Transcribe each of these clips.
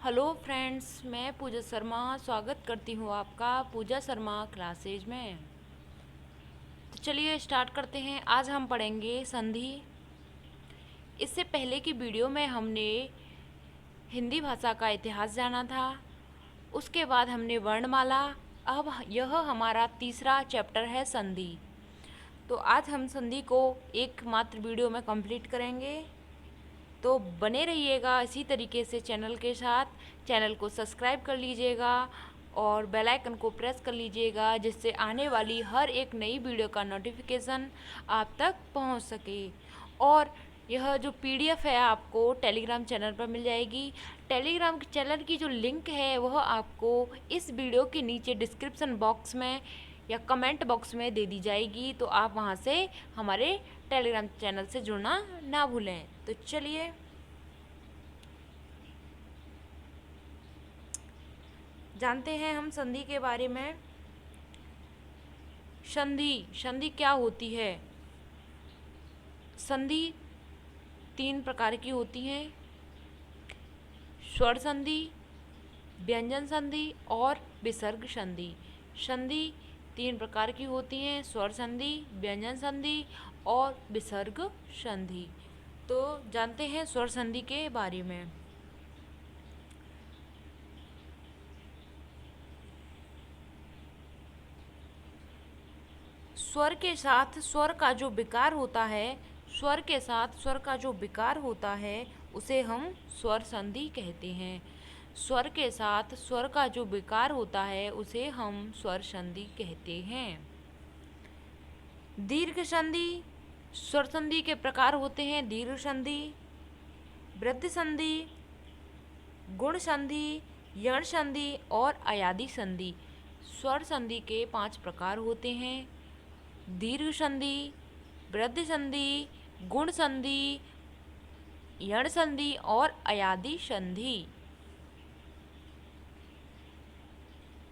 Hello friends, मैं पूजा शर्मा स्वागत करती हूँ आपका पूजा शर्मा क्लासेज में। तो चलिए स्टार्ट करते हैं। आज हम पढ़ेंगे संधि। इससे पहले की वीडियो में हमने हिंदी भाषा का इतिहास जाना था, उसके बाद हमने वर्णमाला। अब यह हमारा तीसरा चैप्टर है संधि। तो आज हम संधि को एक मात्र वीडियो में कंप्लीट करेंगे। तो बने रहिएगा इसी तरीके से चैनल के साथ। चैनल को सब्सक्राइब कर लीजिएगा और बेल आइकन को प्रेस कर लीजिएगा, जिससे आने वाली हर एक नई वीडियो का नोटिफिकेशन आप तक पहुंच सके। और यह जो पीडीएफ है आपको टेलीग्राम चैनल पर मिल जाएगी। टेलीग्राम चैनल की जो लिंक है वह आपको इस वीडियो के नीचे डिस्क्रिप्शन बॉक्स में या कमेंट बॉक्स में दे दी जाएगी, तो आप वहां से हमारे टेलीग्राम चैनल से जुड़ना ना भूलें। तो चलिए जानते हैं हम संधि के बारे में। संधि क्या होती है? संधि तीन प्रकार की होती हैं: स्वर संधि, व्यंजन संधि और विसर्ग संधि। संधि तीन प्रकार की होती हैं: स्वर संधि, व्यंजन संधि और विसर्ग संधि। तो जानते हैं स्वर संधि के बारे में। स्वर के साथ स्वर का जो विकार होता है, स्वर के साथ स्वर का जो विकार होता है उसे हम स्वर संधि कहते हैं। स्वर के साथ स्वर का जो विकार होता है उसे हम स्वर संधि कहते हैं। दीर्घ संधि। स्वर संधि के प्रकार होते हैं: दीर्घ संधि, वृद्धि संधि, गुण संधि, यण संधि और अयादि संधि। स्वर संधि के 5 प्रकार होते हैं: दीर्घ संधि, वृद्धि संधि, गुण संधि, यण संधि और अयादि संधि।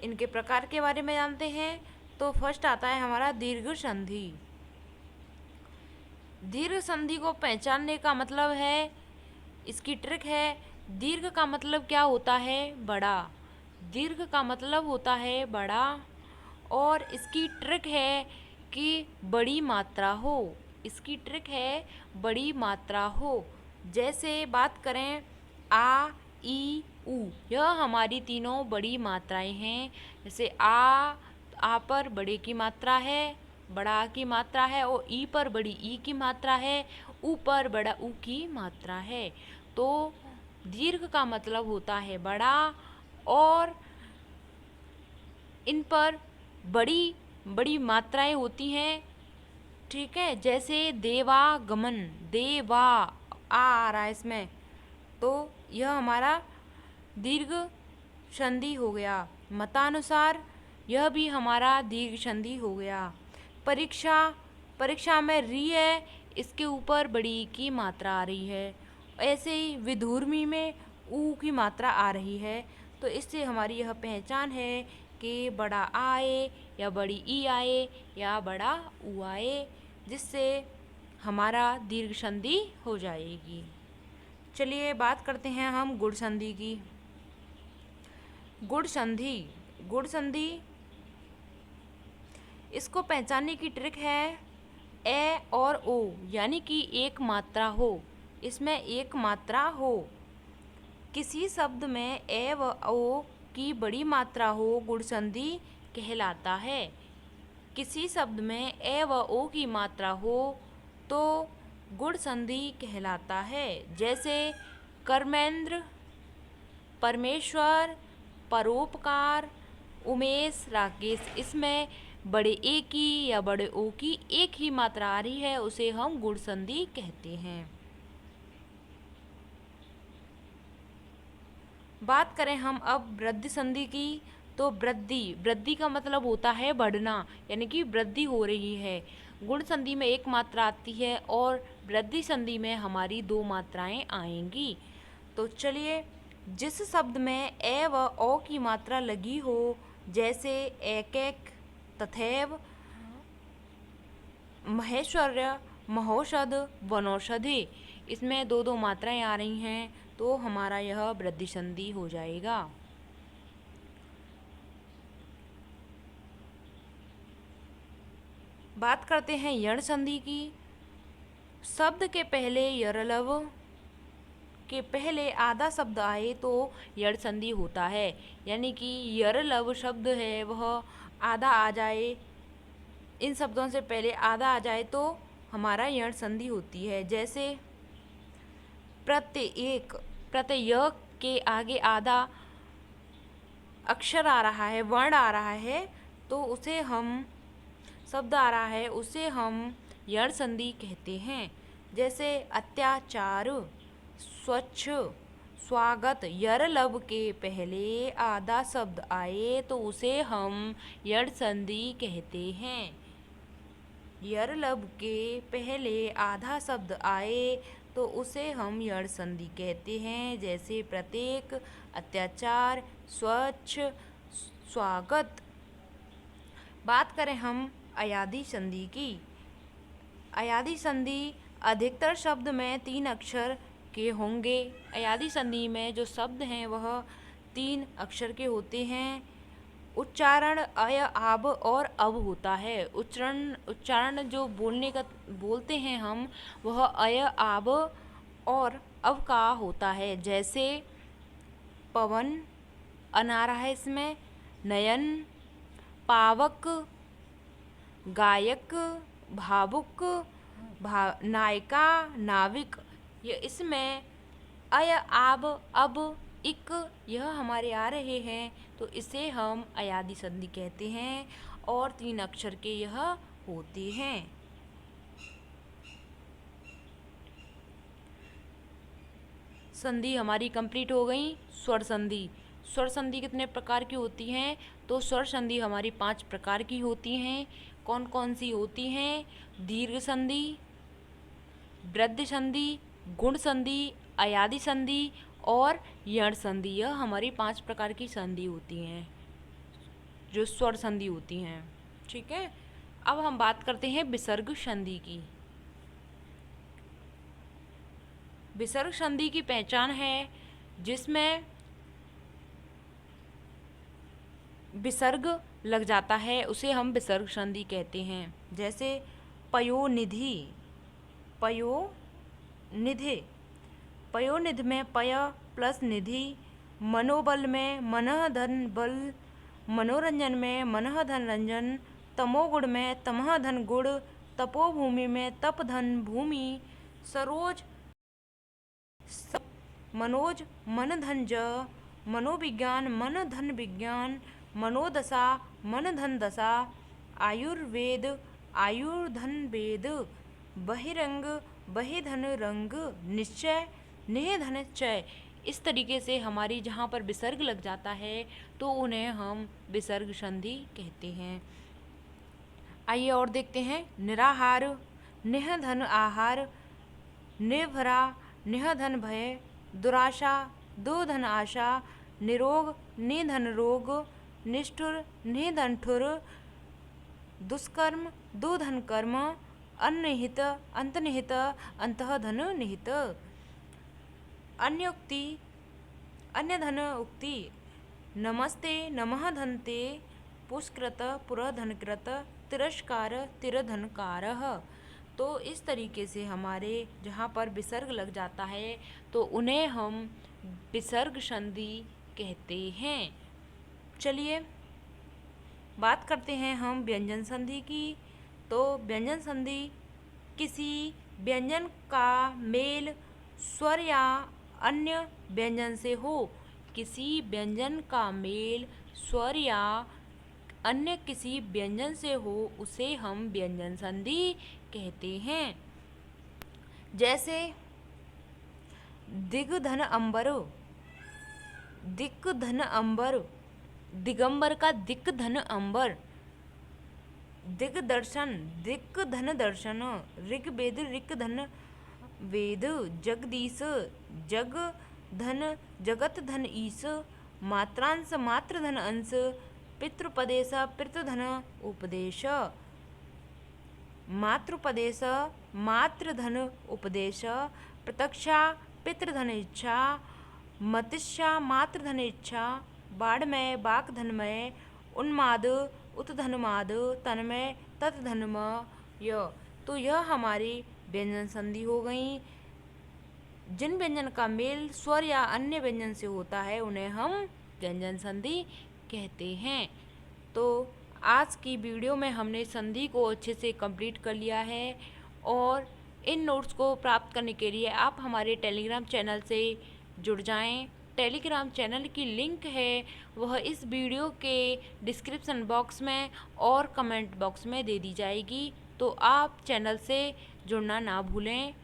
इनके प्रकार के बारे में जानते हैं। तो फर्स्ट आता है हमारा दीर्घ संधि। दीर्घ संधि को पहचानने का मतलब है, इसकी ट्रिक है, दीर्घ का मतलब क्या होता है? बड़ा। दीर्घ का मतलब होता है बड़ा, और इसकी ट्रिक है कि बड़ी मात्रा हो। इसकी ट्रिक है बड़ी मात्रा हो। जैसे बात करें आ, ई, उ, यह हमारी तीनों बड़ी मात्राएं हैं। जैसे आ पर बड़े की मात्रा है, बड़ा आ की मात्रा है, और ई पर बड़ी ई की मात्रा है, उ पर बड़ा उ की मात्रा है। तो दीर्घ का मतलब होता है बड़ा, और इन पर बड़ी बड़ी मात्राएं होती हैं। ठीक है, जैसे देवागमन, देवा आ रहा है इसमें, तो यह हमारा दीर्घ संधि हो गया। मतानुसार यह भी हमारा दीर्घ संधि हो गया। परीक्षा, परीक्षा में री है, इसके ऊपर बड़ी की मात्रा आ रही है। ऐसे ही विधुर्मी में ऊ की मात्रा आ रही है। तो इससे हमारी यह पहचान है कि बड़ा आए या बड़ी ई आए या बड़ा ऊ आए, जिससे हमारा दीर्घ संधि हो जाएगी। चलिए बात करते हैं हम गुण संधि की। गुण संधि, गुण संधि, इसको पहचानने की ट्रिक है ए और ओ, यानी कि एक मात्रा हो। इसमें एक मात्रा हो। किसी शब्द में ए व ओ की बड़ी मात्रा हो, गुण संधि कहलाता है। किसी शब्द में ए व ओ की मात्रा हो तो गुण संधि कहलाता है। जैसे कर्मेंद्र, परमेश्वर, परोपकार, उमेश, राकेश, इसमें बड़े ए की या बड़े ओ की एक ही मात्रा आ रही है, उसे हम गुण संधि कहते हैं। बात करें हम अब वृद्धि संधि की, तो वृद्धि, वृद्धि का मतलब होता है बढ़ना, यानी कि वृद्धि हो रही है। गुण संधि में एक मात्रा आती है और वृद्धि संधि में हमारी 2 मात्राएं आएंगी। तो चलिए, जिस शब्द में ए व ओ की मात्रा लगी हो, जैसे एक एक, तथैव, महेश्वर्य, महौषध, वनौषधि, इसमें 2 2 मात्राएं आ रही हैं, तो हमारा यह वृद्धि संधि हो जाएगा। बात करते हैं यण संधि की। शब्द के पहले यरलव के पहले आधा शब्द आए तो यण संधि होता है, यानी कि यरलव शब्द है वह आधा आ जाए, इन शब्दों से पहले आधा आ जाए तो हमारा यण संधि होती है। जैसे प्रत्यय के आगे आधा अक्षर आ रहा है, वर्ण आ रहा है, तो उसे हम शब्द आ रहा है उसे हम यण संधि कहते हैं। जैसे अत्याचार, स्वच्छ, स्वागत, यरलव के पहले आधा शब्द आए तो उसे हम यण संधि कहते हैं। यरलव के पहले आधा शब्द आए तो उसे हम यण संधि कहते हैं। जैसे प्रत्येक, अत्याचार, स्वच्छ, स्वागत। बात करें हम अयादी संधि की। अयादी संधि अधिकतर शब्द में 3 अक्षर के होंगे। अयादी संधि में जो शब्द हैं वह 3 अक्षर के होते हैं। उच्चारण अय, आब और अब होता है। उच्चारण जो बोलते हैं हम, वह अय, आब और अब का होता है। जैसे पवन, अन आ रहा है इसमें, नयन, पावक, गायक, भावुक, नायिका, नाविक, ये इसमें अय, आब, अब, इक यह हमारे आ रहे हैं, तो इसे हम अयादी संधि कहते हैं और 3 अक्षर के यह होते हैं। संधि हमारी कंप्लीट हो गई। स्वर संधि। स्वर संधि कितने प्रकार की होती हैं? तो स्वर संधि हमारी 5 प्रकार की होती हैं। कौन कौन सी होती हैं? दीर्घ संधि, वृद्धि संधि, गुण संधि, अयादी संधि और यण संधि। यह हमारी 5 प्रकार की संधि होती हैं जो स्वर संधि होती हैं। ठीक है, अब हम बात करते हैं विसर्ग संधि की। विसर्ग संधि की पहचान है जिसमें विसर्ग लग जाता है, उसे हम विसर्ग संधि कहते हैं। जैसे पयोनिधि, पयोनिधि, पयोनिधि में पय प्लस निधि, मनोबल में मनः धन बल, मनोरंजन में मनः धन रंजन, तमोगुण में तमः धन गुण, तपोभूमि में तप धन भूमि, सरोज मनोज मन धन ज, मनोविज्ञान मन धन विज्ञान, मनोदशा मन धन दशा, आयुर्वेद आयुर्धन वेद, बहिरंग बहिधन रंग, निश्चय निधन चय। इस तरीके से हमारी जहाँ पर विसर्ग लग जाता है तो उन्हें हम विसर्ग संधि कहते हैं। आइए और देखते हैं। निराहार, निह धन आहार, निर्भरा, निह धन भय, दुराशा, दो धन आशा, निरोग, निधन रोग, निष्ठुर, निधन ठुर, दुष्कर्म, दो धन कर्म, अन्निहित, अंतनिहित, अंतः धन निहित। अन्योक्ति, अन्य धन उक्ति, नमस्ते, नमः धनते, पुष्कृत, पुरधनकृत, तिरस्कार, तिरधनकारः। तो इस तरीके से हमारे जहाँ पर विसर्ग लग जाता है तो उन्हें हम विसर्ग संधि कहते हैं। चलिए बात करते हैं हम व्यंजन संधि की। तो व्यंजन संधि किसी व्यंजन का मेल स्वर या अन्य व्यंजन से हो। किसी व्यंजन का मेल स्वर या अन्य किसी व्यंजन से हो उसे हम व्यंजन संधि कहते हैं। जैसे दिग्धन अंबर, दिग्धन अंबर, दिगंबर का दिग्धन अंबर, दिग्दर्शन, दिग्धन दर्शन, ऋग्वेद ऋग्धन वेद, जगदीश, जग धन, जगत धन ईश, मात्रांश, मात्र धन अंश, पितृपदेश, पितृधन उपदेश, मातृपदेश, मातृधन उपदेश, प्रत्यक्षा, पितृधनेच्छा, मतिष्या मातृधनेच्छा, बाढ़मय वाक्धनमय, उन्माद उत्धनमाद, तन्मय तत्धनमय। तो यह हमारी व्यंजन संधि हो गई। जिन व्यंजन का मेल स्वर या अन्य व्यंजन से होता है उन्हें हम व्यंजन संधि कहते हैं। तो आज की वीडियो में हमने संधि को अच्छे से कंप्लीट कर लिया है और इन नोट्स को प्राप्त करने के लिए आप हमारे टेलीग्राम चैनल से जुड़ जाएं। टेलीग्राम चैनल की लिंक है वह इस वीडियो के डिस्क्रिप्शन बॉक्स में और कमेंट बॉक्स में दे दी जाएगी, तो आप चैनल से जुड़ना ना भूलें।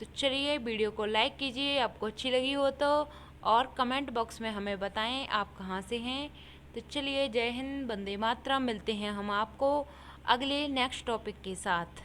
तो चलिए वीडियो को लाइक कीजिए आपको अच्छी लगी हो तो, और कमेंट बॉक्स में हमें बताएं आप कहाँ से हैं। तो चलिए, जय हिंद, वंदे मातरम। मिलते हैं हम आपको अगले नेक्स्ट टॉपिक के साथ।